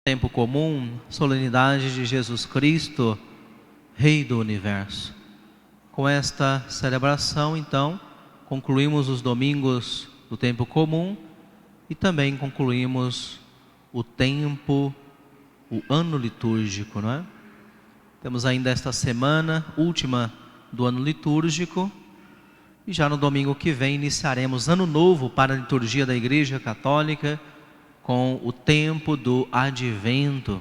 Tempo comum, solenidade de Jesus Cristo, Rei do Universo. Com esta celebração, então, concluímos os domingos do tempo comum e também concluímos o ano litúrgico, não é? Temos ainda esta semana, última do ano litúrgico, e já no domingo que vem iniciaremos ano novo para a liturgia da Igreja Católica, com o tempo do Advento.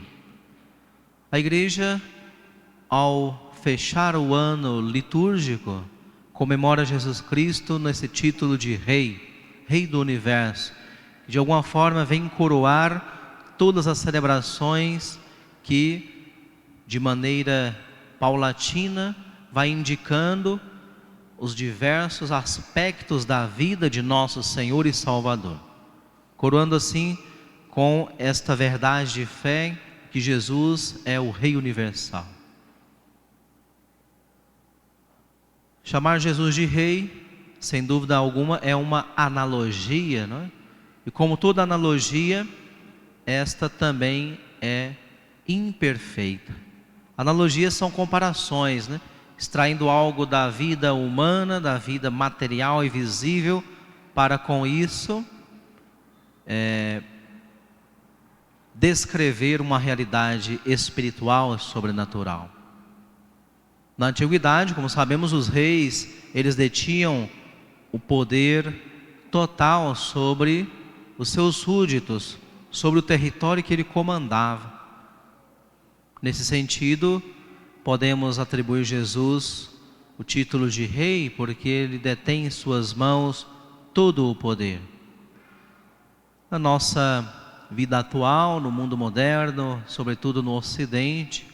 A Igreja, ao fechar o ano litúrgico, comemora Jesus Cristo nesse título de Rei, Rei do Universo, que de alguma forma vem coroar todas as celebrações que, de maneira paulatina, vai indicando os diversos aspectos da vida de nosso Senhor e Salvador, coroando assim com esta verdade de fé que Jesus é o Rei universal. Chamar Jesus de Rei, sem dúvida alguma, é uma analogia, não é? E como toda analogia, esta também é imperfeita. Analogias são comparações, né? Extraindo algo da vida humana, da vida material e visível, para com isso descrever uma realidade espiritual e sobrenatural. Na antiguidade, como sabemos, os reis, eles detinham o poder total sobre os seus súditos, sobre o território que ele comandava. Nesse sentido, podemos atribuir a Jesus o título de rei, porque ele detém em suas mãos todo o poder. Na nossa vida atual, no mundo moderno, sobretudo no Ocidente,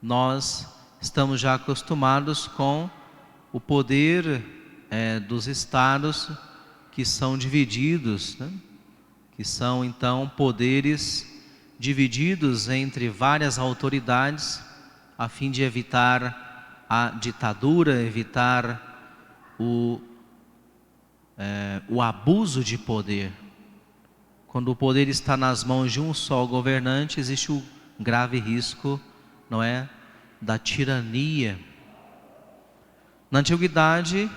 nós estamos já acostumados com o poder dos estados que são divididos, né? Que são então poderes divididos entre várias autoridades, a fim de evitar a ditadura, evitar o abuso de poder. Quando o poder está nas mãos de um só governante, existe o grave risco, não é, da tirania. Na antiguidade,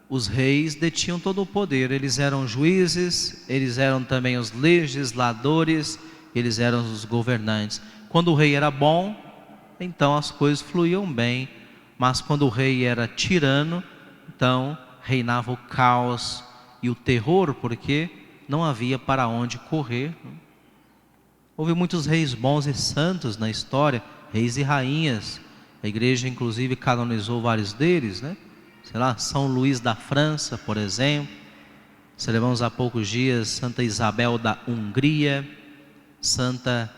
os reis detinham todo o poder. Eles eram juízes, eles eram também os legisladores, eles eram os governantes. Quando o rei era bom, então as coisas fluíam bem. Mas quando o rei era tirano, então reinava o caos e o terror, porque não havia para onde correr. Houve muitos reis bons e santos na história, reis e rainhas. A igreja inclusive canonizou vários deles, né? Sei lá, São Luís da França, por exemplo. Celebramos há poucos dias Santa Isabel da Hungria, Santa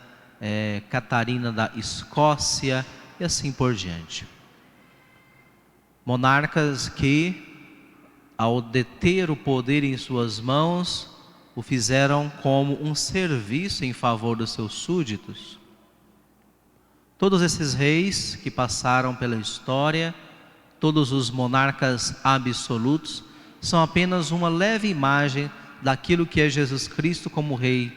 Catarina da Escócia e assim por diante. Monarcas que, ao deter o poder em suas mãos, o fizeram como um serviço em favor dos seus súditos. Todos esses reis que passaram pela história, todos os monarcas absolutos, são apenas uma leve imagem daquilo que é Jesus Cristo como Rei.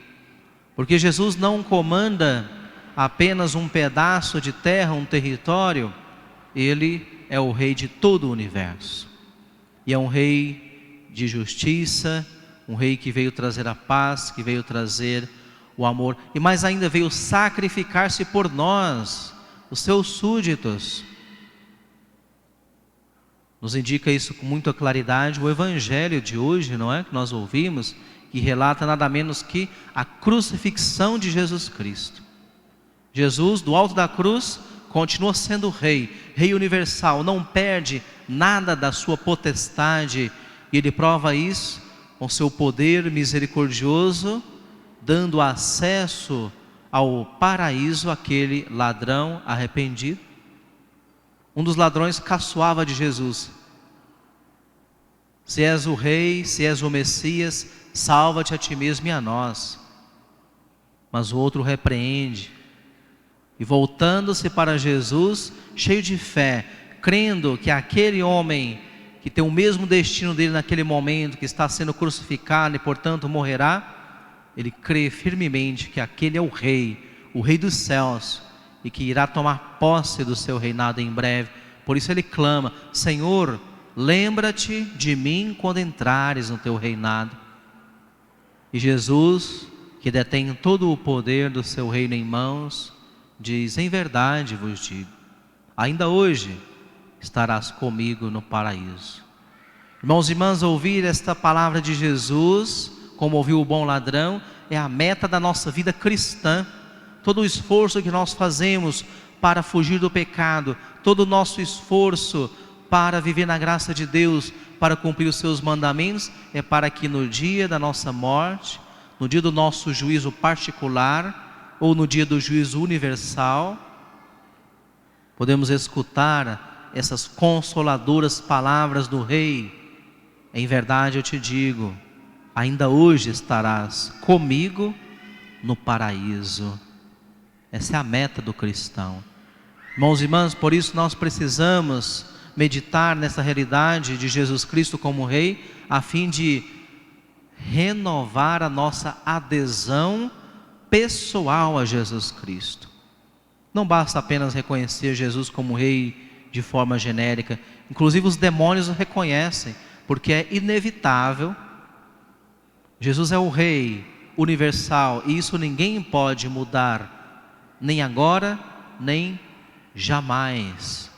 Porque Jesus não comanda apenas um pedaço de terra, um território. Ele é o Rei de todo o universo. E é um Rei de justiça, um rei que veio trazer a paz, que veio trazer o amor, e mais ainda veio sacrificar-se por nós, os seus súditos. Nos indica isso com muita claridade o Evangelho de hoje, não é? Que nós ouvimos, que relata nada menos que a crucifixão de Jesus Cristo. Jesus, do alto da cruz, continua sendo Rei, Rei universal, não perde nada da sua potestade, e Ele prova isso com seu poder misericordioso, dando acesso ao paraíso àquele ladrão arrependido. Um dos ladrões caçoava de Jesus: se és o Rei, se és o Messias, salva-te a ti mesmo e a nós. Mas o outro repreende, e voltando-se para Jesus, cheio de fé, crendo que aquele homem que tem o mesmo destino dele naquele momento, que está sendo crucificado e portanto morrerá, ele crê firmemente que aquele é o Rei dos céus, e que irá tomar posse do seu reinado em breve. Por isso ele clama: Senhor, lembra-te de mim quando entrares no teu reinado. E Jesus, que detém todo o poder do seu reino em mãos, diz: em verdade vos digo, ainda hoje estarás comigo no paraíso. Irmãos e irmãs, ouvir esta palavra de Jesus, como ouviu o bom ladrão, é a meta da nossa vida cristã. Todo o esforço que nós fazemos para fugir do pecado, todo o nosso esforço para viver na graça de Deus, para cumprir os seus mandamentos, é para que no dia da nossa morte, no dia do nosso juízo particular, ou no dia do juízo universal, podemos escutar essas consoladoras palavras do Rei: em verdade eu te digo, ainda hoje estarás comigo no paraíso. Essa é a meta do cristão. Irmãos e irmãs, por isso nós precisamos meditar nessa realidade de Jesus Cristo como Rei, a fim de renovar a nossa adesão pessoal a Jesus Cristo. Não basta apenas reconhecer Jesus como Rei de forma genérica. Inclusive os demônios o reconhecem, porque é inevitável. Jesus é o Rei universal, e isso ninguém pode mudar, nem agora, nem jamais.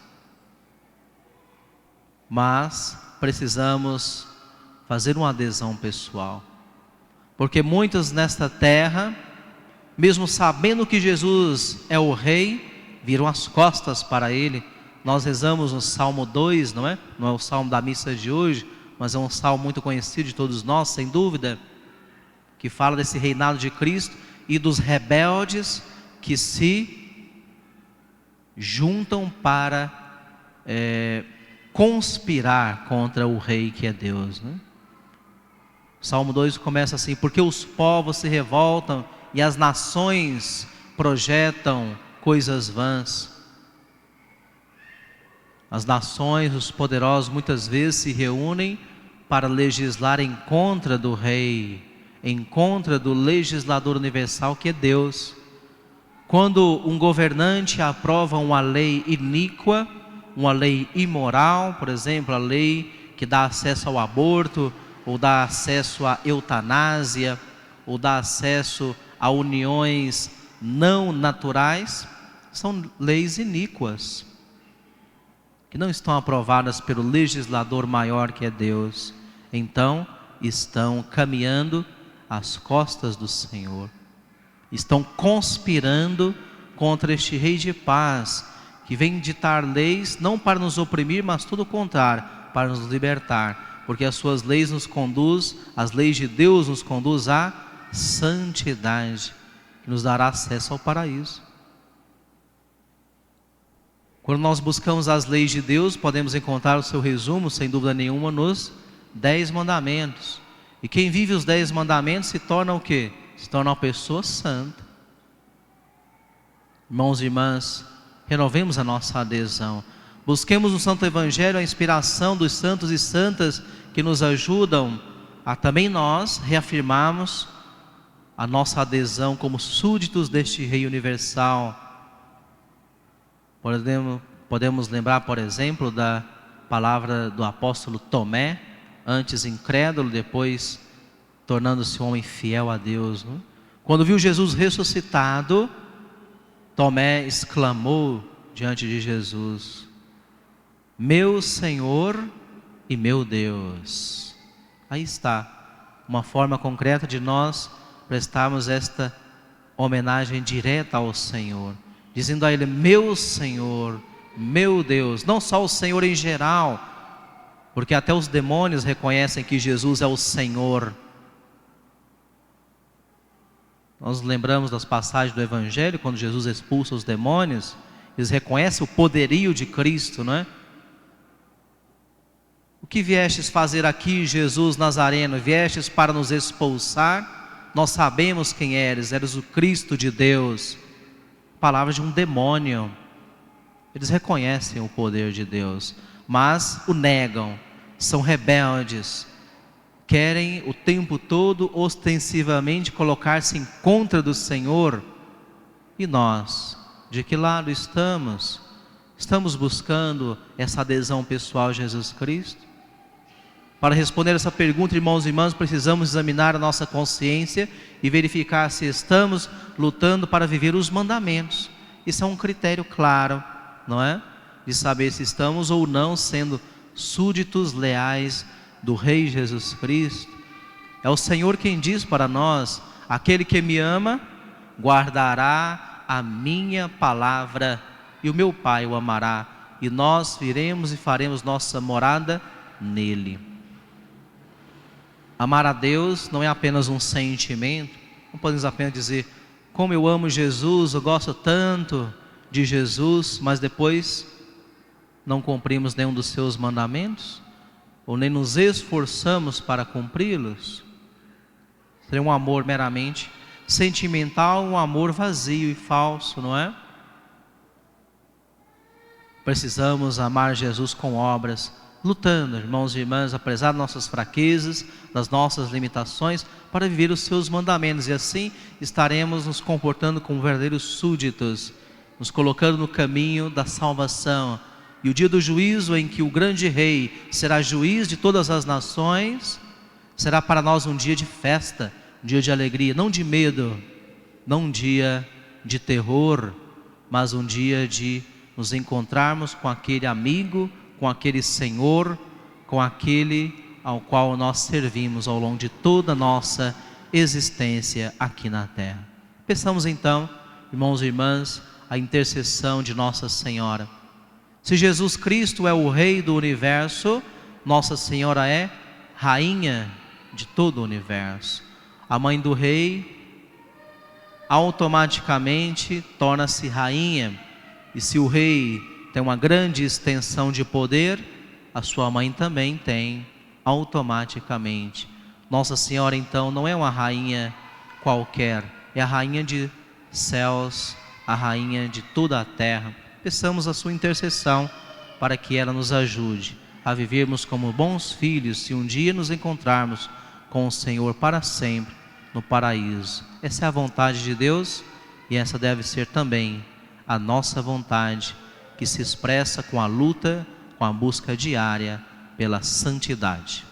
Mas precisamos fazer uma adesão pessoal, porque muitos nesta terra, mesmo sabendo que Jesus é o Rei, viram as costas para Ele. Nós rezamos no Salmo 2, não é? Não é o Salmo da missa de hoje, mas é um salmo muito conhecido de todos nós, sem dúvida, que fala desse reinado de Cristo e dos rebeldes que se juntam para conspirar contra o Rei que é Deus, né? O Salmo 2 começa assim: porque os povos se revoltam e as nações projetam coisas vãs. As nações, os poderosos, muitas vezes se reúnem para legislar em contra do Rei, em contra do legislador universal que é Deus. Quando um governante aprova uma lei iníqua, uma lei imoral, por exemplo, a lei que dá acesso ao aborto, ou dá acesso à eutanásia, ou dá acesso a uniões não naturais, são leis iníquas, que não estão aprovadas pelo legislador maior que é Deus. Então, estão caminhando às costas do Senhor. Estão conspirando contra este Rei de paz, que vem ditar leis não para nos oprimir, mas tudo o contrário, para nos libertar, porque as suas leis nos conduz, as leis de Deus nos conduz à santidade, que nos dará acesso ao paraíso. Quando nós buscamos as leis de Deus, podemos encontrar o seu resumo, sem dúvida nenhuma, nos 10 mandamentos. E quem vive os 10 mandamentos se torna o quê? Se torna uma pessoa santa. Irmãos e irmãs, renovemos a nossa adesão. Busquemos no Santo Evangelho a inspiração dos santos e santas que nos ajudam a também nós reafirmarmos a nossa adesão como súditos deste Rei universal. Podemos lembrar, por exemplo, da palavra do apóstolo Tomé, antes incrédulo, depois tornando-se um homem fiel a Deus, né? Quando viu Jesus ressuscitado, Tomé exclamou diante de Jesus: meu Senhor e meu Deus. Aí está uma forma concreta de nós prestarmos esta homenagem direta ao Senhor, dizendo a Ele: meu Senhor, meu Deus. Não só o Senhor em geral, porque até os demônios reconhecem que Jesus é o Senhor. Nós lembramos das passagens do Evangelho, quando Jesus expulsa os demônios, eles reconhecem o poderio de Cristo, não é? O que viestes fazer aqui, Jesus Nazareno? Viestes para nos expulsar? Nós sabemos quem eres o Cristo de Deus. Palavra de um demônio. Eles reconhecem o poder de Deus, mas o negam, são rebeldes, querem o tempo todo ostensivamente colocar-se em contra do Senhor. E nós, de que lado estamos? Estamos buscando essa adesão pessoal a Jesus Cristo? Para responder essa pergunta, irmãos e irmãs, precisamos examinar a nossa consciência e verificar se estamos lutando para viver os mandamentos. Isso é um critério claro, não é? De saber se estamos ou não sendo súditos leais do Rei Jesus Cristo. É o Senhor quem diz para nós: aquele que me ama guardará a minha palavra, e o meu Pai o amará, e nós viremos e faremos nossa morada nele. Amar a Deus não é apenas um sentimento. Não podemos apenas dizer: como eu amo Jesus, eu gosto tanto de Jesus, mas depois não cumprimos nenhum dos seus mandamentos, ou nem nos esforçamos para cumpri-los. Seria um amor meramente sentimental, um amor vazio e falso, não é? Precisamos amar Jesus com obras, lutando, irmãos e irmãs, apesar das nossas fraquezas, das nossas limitações, para viver os seus mandamentos, e assim estaremos nos comportando como verdadeiros súditos, nos colocando no caminho da salvação. E o dia do juízo, em que o grande rei será juiz de todas as nações, será para nós um dia de festa, um dia de alegria, não de medo, não um dia de terror, mas um dia de nos encontrarmos com aquele amigo, com aquele Senhor, com aquele ao qual nós servimos ao longo de toda a nossa existência aqui na terra. Peçamos então, irmãos e irmãs, a intercessão de Nossa Senhora. Se Jesus Cristo é o Rei do universo, Nossa Senhora é Rainha de todo o universo. A mãe do Rei automaticamente torna-se rainha, e se o Rei tem uma grande extensão de poder, a sua mãe também tem automaticamente. Nossa Senhora então não é uma rainha qualquer, é a rainha de céus, a rainha de toda a terra. Peçamos a sua intercessão para que ela nos ajude a vivermos como bons filhos, se um dia nos encontrarmos com o Senhor para sempre no paraíso. Essa é a vontade de Deus, e essa deve ser também a nossa vontade, que se expressa com a luta, com a busca diária pela santidade.